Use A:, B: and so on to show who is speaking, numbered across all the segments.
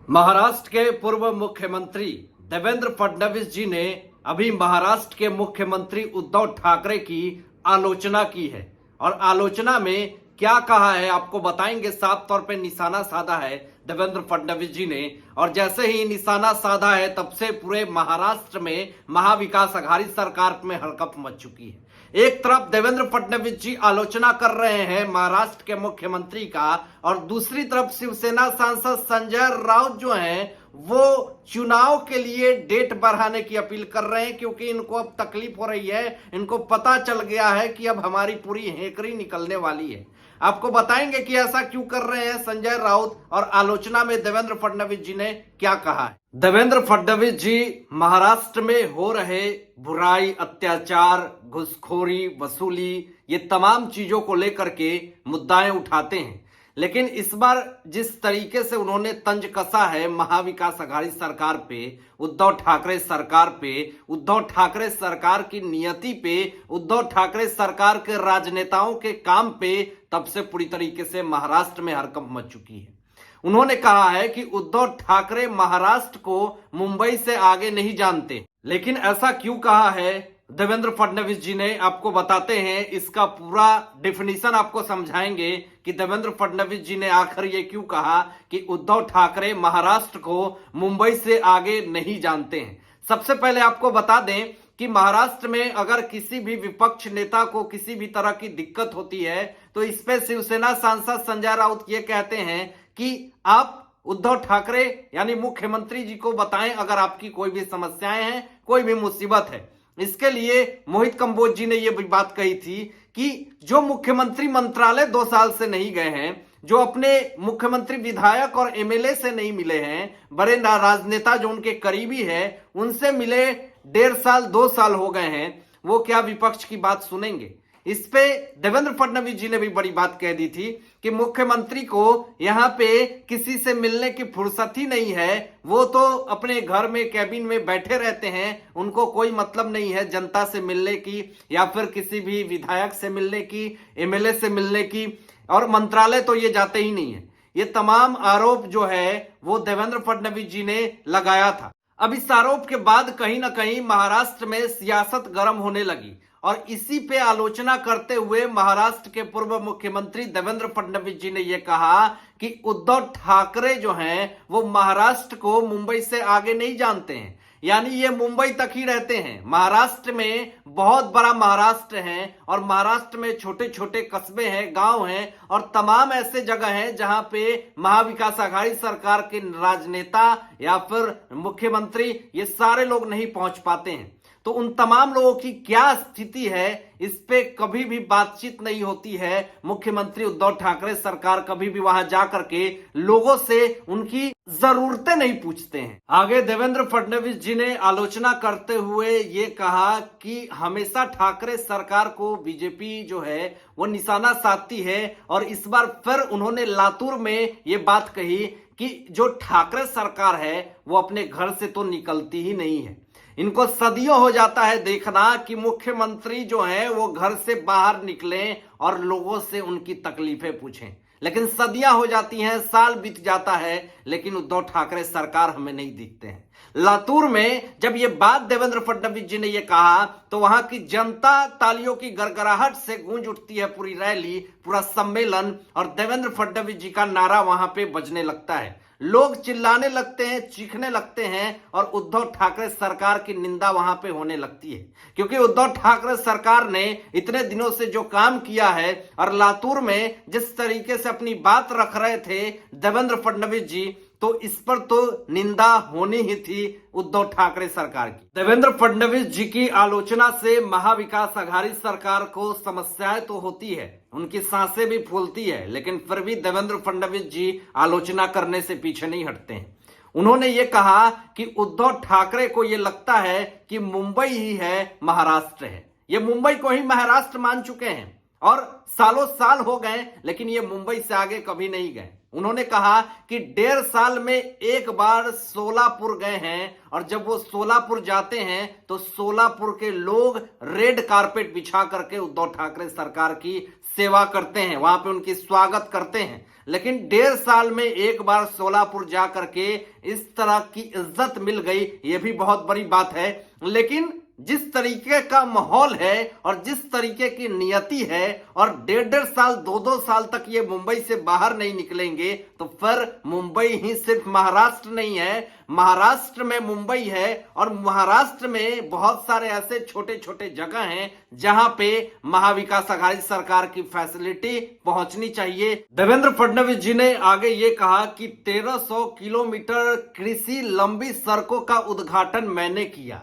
A: महाराष्ट्र के पूर्व मुख्यमंत्री देवेंद्र फडणवीस जी ने अभी महाराष्ट्र के मुख्यमंत्री उद्धव ठाकरे की आलोचना की है और आलोचना में क्या कहा है आपको बताएंगे। साफ तौर पे निशाना साधा है देवेंद्र फडणवीस जी ने, और जैसे ही निशाना साधा है तब से पूरे महाराष्ट्र में महाविकास अघाड़ी सरकार में हड़कंप मच चुकी है। एक तरफ देवेंद्र फडणवीस जी आलोचना कर रहे हैं महाराष्ट्र के मुख्यमंत्री का, और दूसरी तरफ शिवसेना सांसद संजय राउत जो हैं वो चुनाव के लिए डेट बढ़ाने की अपील कर रहे हैं, क्योंकि इनको अब तकलीफ हो रही है। इनको पता चल गया है कि अब हमारी पूरी हेकड़ी निकलने वाली है। आपको बताएंगे कि ऐसा क्यों कर रहे हैं संजय राउत, और आलोचना में देवेंद्र फडणवीस जी ने क्या कहा है। देवेंद्र फडणवीस जी महाराष्ट्र में हो रहे बुराई, अत्याचार, घुसखोरी, वसूली, ये तमाम चीजों को लेकर के मुद्दाएं उठाते हैं, लेकिन इस बार जिस तरीके से उन्होंने तंज कसा है महाविकास अघाड़ी सरकार पे, उद्धव ठाकरे सरकार पे, उद्धव ठाकरे सरकार की नियति पे, उद्धव ठाकरे सरकार के राजनेताओं के काम पे, तब से पूरी तरीके से महाराष्ट्र में हड़कंप मच चुकी है। उन्होंने कहा है कि उद्धव ठाकरे महाराष्ट्र को मुंबई से आगे नहीं जानते। लेकिन ऐसा क्यों कहा है देवेंद्र फडणवीस जी ने, आपको बताते हैं। इसका पूरा डेफिनेशन आपको समझाएंगे कि देवेंद्र फडणवीस जी ने आखिर ये क्यों कहा कि उद्धव ठाकरे महाराष्ट्र को मुंबई से आगे नहीं जानते हैं। सबसे पहले आपको बता दें कि महाराष्ट्र में अगर किसी भी विपक्ष नेता को किसी भी तरह की दिक्कत होती है तो इस पे शिवसेना सांसद संजय राउत ये कहते हैं कि आप उद्धव ठाकरे यानी मुख्यमंत्री जी को बताएं अगर आपकी कोई भी समस्याएं हैं, कोई भी मुसीबत है। इसके लिए मोहित कंबोज जी ने यह भी बात कही थी कि जो मुख्यमंत्री मंत्रालय 2 साल से नहीं गए हैं, जो अपने मुख्यमंत्री विधायक और एमएलए से नहीं मिले हैं, बड़े राजनेता जो उनके करीबी है उनसे मिले 1.5 साल 2 साल हो गए हैं, वो क्या विपक्ष की बात सुनेंगे। इस पे देवेंद्र फडणवीस जी ने भी बड़ी बात कह दी थी कि मुख्यमंत्री को यहाँ पे किसी से मिलने की फुर्सत ही नहीं है, वो तो अपने घर में कैबिन में बैठे रहते हैं, उनको कोई मतलब नहीं है जनता से मिलने की या फिर किसी भी विधायक से मिलने की, एमएलए से मिलने की, और मंत्रालय तो ये जाते ही नहीं है। ये तमाम आरोप जो है वो देवेंद्र फडणवीस जी ने लगाया था। अब इस आरोप के बाद कहीं ना कहीं महाराष्ट्र में सियासत गर्म होने लगी, और इसी पे आलोचना करते हुए महाराष्ट्र के पूर्व मुख्यमंत्री देवेंद्र फडणवीस जी ने यह कहा कि उद्धव ठाकरे जो हैं वो महाराष्ट्र को मुंबई से आगे नहीं जानते हैं, यानी ये मुंबई तक ही रहते हैं। महाराष्ट्र में बहुत बड़ा महाराष्ट्र है, और महाराष्ट्र में छोटे छोटे कस्बे हैं, गांव हैं, और तमाम ऐसे जगह हैं जहां पे महाविकास अघाड़ी सरकार के राजनेता या फिर मुख्यमंत्री ये सारे लोग नहीं पहुंच पाते हैं। तो उन तमाम लोगों की क्या स्थिति है इस पे कभी भी बातचीत नहीं होती है। मुख्यमंत्री उद्धव ठाकरे सरकार कभी भी वहां जाकर के लोगों से उनकी जरूरतें नहीं पूछते हैं। आगे देवेंद्र फडणवीस जी ने आलोचना करते हुए ये कहा कि हमेशा ठाकरे सरकार को बीजेपी जो है वो निशाना साधती है, और इस बार फिर उन्होंने लातूर में ये बात कही कि जो ठाकरे सरकार है वो अपने घर से तो निकलती ही नहीं है। इनको सदियों हो जाता है देखना कि मुख्यमंत्री जो है वो घर से बाहर निकलें और लोगों से उनकी तकलीफें पूछें, लेकिन सदियां हो जाती हैं, साल बीत जाता है, लेकिन उद्धव ठाकरे सरकार हमें नहीं दिखते हैं। लातूर में जब ये बात देवेंद्र फडणवीस जी ने ये कहा तो वहां की जनता तालियों की गड़गड़ाहट से गूंज उठती है, पूरी रैली, पूरा सम्मेलन, और देवेंद्र फडणवीस जी का नारा वहां पे बजने लगता है। लोग चिल्लाने लगते हैं, चीखने लगते हैं, और उद्धव ठाकरे सरकार की निंदा वहां पे होने लगती है, क्योंकि उद्धव ठाकरे सरकार ने इतने दिनों से जो काम किया है, और लातूर में जिस तरीके से अपनी बात रख रहे थे देवेंद्र फडणवीस जी, तो इस पर तो निंदा होनी ही थी उद्धव ठाकरे सरकार की। देवेंद्र फडणवीस जी की आलोचना से महाविकास अघाड़ी सरकार को समस्याएं तो होती है, उनकी सांसें भी फूलती है, लेकिन फिर भी देवेंद्र फडणवीस जी आलोचना करने से पीछे नहीं हटते हैं। उन्होंने ये कहा कि उद्धव ठाकरे को ये लगता है कि मुंबई ही है महाराष्ट्र है, ये मुंबई को ही महाराष्ट्र मान चुके हैं, और सालों साल हो गए, लेकिन ये मुंबई से आगे कभी नहीं गए। उन्होंने कहा कि 1.5 साल में एक बार सोलापुर गए हैं, और जब वो सोलापुर जाते हैं तो सोलापुर के लोग रेड कारपेट बिछा करके उद्धव ठाकरे सरकार की सेवा करते हैं, वहां पे उनकी स्वागत करते हैं। लेकिन 1.5 साल में एक बार सोलापुर जा करके इस तरह की इज्जत मिल गई, ये भी बहुत बड़ी बात है। लेकिन जिस तरीके का माहौल है और जिस तरीके की नियति है और 1.5 साल 2-2 साल तक ये मुंबई से बाहर नहीं निकलेंगे, तो फिर मुंबई ही सिर्फ महाराष्ट्र नहीं है, महाराष्ट्र में मुंबई है और महाराष्ट्र में बहुत सारे ऐसे छोटे छोटे जगह हैं जहां पे महाविकास आघाड़ी सरकार की फैसिलिटी पहुंचनी चाहिए। देवेंद्र फडणवीस जी ने आगे ये कहा कि 1300 किलोमीटर कृषि लंबी सड़कों का उद्घाटन मैंने किया,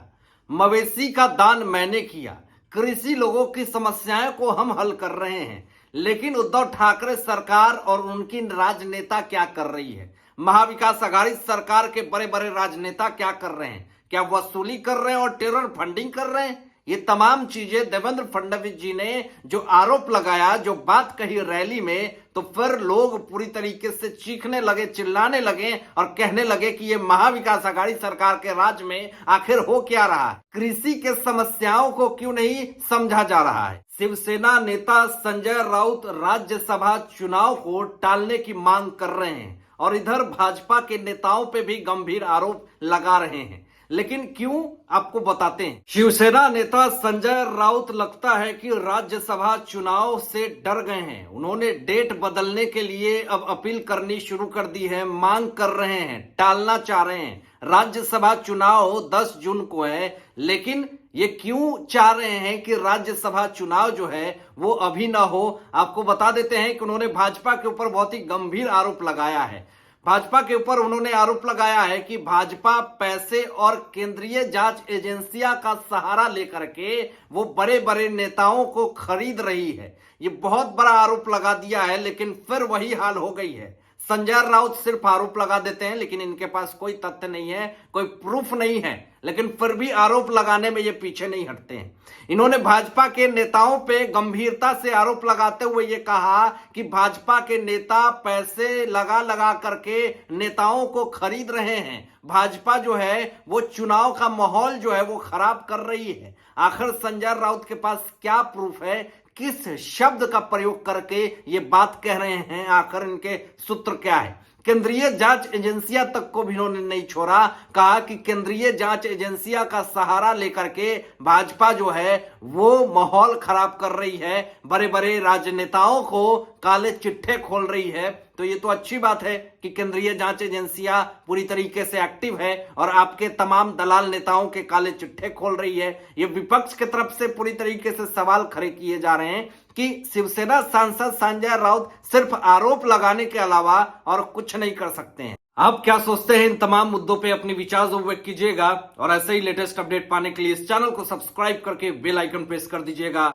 A: मवेशी का दान मैंने किया, कृषि लोगों की समस्याओं को हम हल कर रहे हैं। लेकिन उद्धव ठाकरे सरकार और उनकी राजनेता क्या कर रही है? महाविकास आघाड़ी सरकार के बड़े बड़े राजनेता क्या कर रहे हैं? क्या वसूली कर रहे हैं और टेरर फंडिंग कर रहे हैं? ये तमाम चीजें देवेंद्र फडणवीस जी ने जो आरोप लगाया, जो बात कही रैली में, तो फिर लोग पूरी तरीके से चीखने लगे, चिल्लाने लगे और कहने लगे कि ये महाविकास आघाड़ी सरकार के राज में आखिर हो क्या रहा है? कृषि के समस्याओं को क्यों नहीं समझा जा रहा है? शिवसेना नेता संजय राउत राज्यसभा चुनाव को टालने की मांग कर रहे हैं और इधर भाजपा के नेताओं पे भी गंभीर आरोप लगा रहे हैं। लेकिन क्यों, आपको बताते हैं। शिवसेना नेता संजय राउत लगता है कि राज्यसभा चुनाव से डर गए हैं। उन्होंने डेट बदलने के लिए अब अपील करनी शुरू कर दी है, मांग कर रहे हैं, टालना चाह रहे हैं। राज्यसभा चुनाव 10 जून को है, लेकिन ये क्यों चाह रहे हैं कि राज्यसभा चुनाव जो है वो अभी ना हो? आपको बता देते हैं कि उन्होंने भाजपा के ऊपर बहुत ही गंभीर आरोप लगाया है। भाजपा के ऊपर उन्होंने आरोप लगाया है कि भाजपा पैसे और केंद्रीय जांच एजेंसियां का सहारा लेकर के वो बड़े बड़े नेताओं को खरीद रही है। ये बहुत बड़ा आरोप लगा दिया है, लेकिन फिर वही हाल हो गई है। संजय राउत सिर्फ आरोप लगा देते हैं, लेकिन इनके पास कोई तथ्य नहीं है, कोई प्रूफ नहीं है, लेकिन फिर भी आरोप लगाने में ये पीछे नहीं हटते हैं। इन्होंने भाजपा के नेताओं पे गंभीरता से आरोप लगाते हुए ये कहा कि भाजपा के नेता पैसे लगा लगा करके नेताओं को खरीद रहे हैं। भाजपा जो है वो चुनाव का माहौल जो है वो खराब कर रही है। आखिर संजय राउत के पास क्या प्रूफ है? किस शब्द का प्रयोग करके ये बात कह रहे हैं? आखिर इनके सूत्र क्या है? केंद्रीय जांच एजेंसियां तक को भी इन्होंने नहीं छोड़ा। कहा कि केंद्रीय जांच एजेंसियां का सहारा लेकर के भाजपा जो है वो माहौल खराब कर रही है, बड़े बड़े राजनेताओं को काले चिट्ठे खोल रही है। तो ये तो अच्छी बात है कि केंद्रीय जांच एजेंसियां पूरी तरीके से एक्टिव है और आपके तमाम दलाल नेताओं के काले चिट्ठे खोल रही है। ये विपक्ष की तरफ से पूरी तरीके से सवाल खड़े किए जा रहे हैं कि शिवसेना सांसद संजय राउत सिर्फ आरोप लगाने के अलावा और कुछ नहीं कर सकते हैं। आप क्या सोचते हैं इन तमाम मुद्दों पे? अपनी विचार जरूर व्यक्त कीजिएगा और ऐसे ही लेटेस्ट अपडेट पाने के लिए इस चैनल को सब्सक्राइब करके बेल आइकन प्रेस कर दीजिएगा।